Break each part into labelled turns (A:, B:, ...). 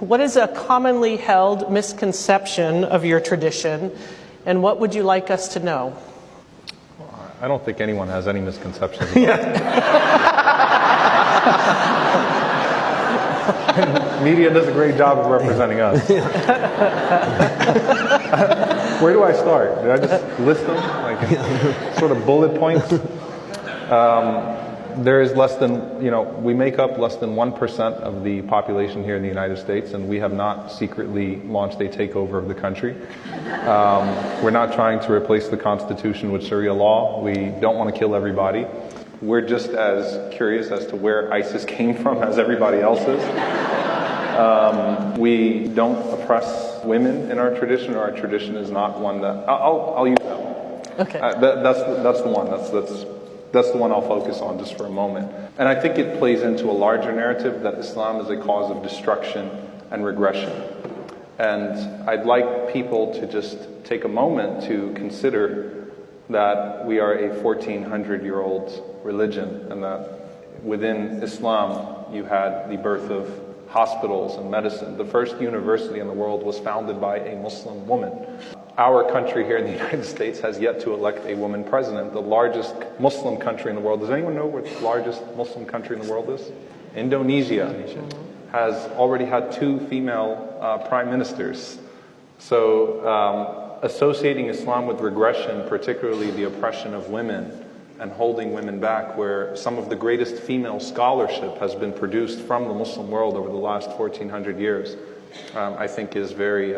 A: What is a commonly held misconception of your tradition, and what would you like us to know?
B: I don't think anyone has any misconceptions about it. Media does a great job of representing us. Where do I start? Did I just list them? Like sort of bullet points? There is less than, we make up less than 1% of the population here in the United States, and we have not secretly launched a takeover of the country. We're not trying to replace the Constitution with Sharia law. We don't want to kill everybody. We're just as curious as to where ISIS came from as everybody else is. We don't oppress women in our tradition, or our tradition is not one that... I'll use that one.
A: Okay.
B: That's the one. That's the one I'll focus on just for a moment. And I think it plays into a larger narrative that Islam is a cause of destruction and regression. And I'd like people to just take a moment to consider that we are a 1400-year-old religion, and that within Islam you had the birth of hospitals and medicine. The first university in the world was founded by a Muslim woman. Our country here in the United States has yet to elect a woman president. The largest Muslim country in the world, does anyone know what the largest Muslim country in the world is? Indonesia has already had 2 female prime ministers. So associating Islam with regression, particularly the oppression of women and holding women back, where some of the greatest female scholarship has been produced from the Muslim world over the last 1400 years, I think is very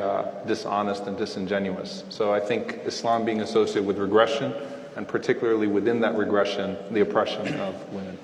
B: dishonest and disingenuous. So I think Islam being associated with regression, and particularly within that regression, the oppression of women.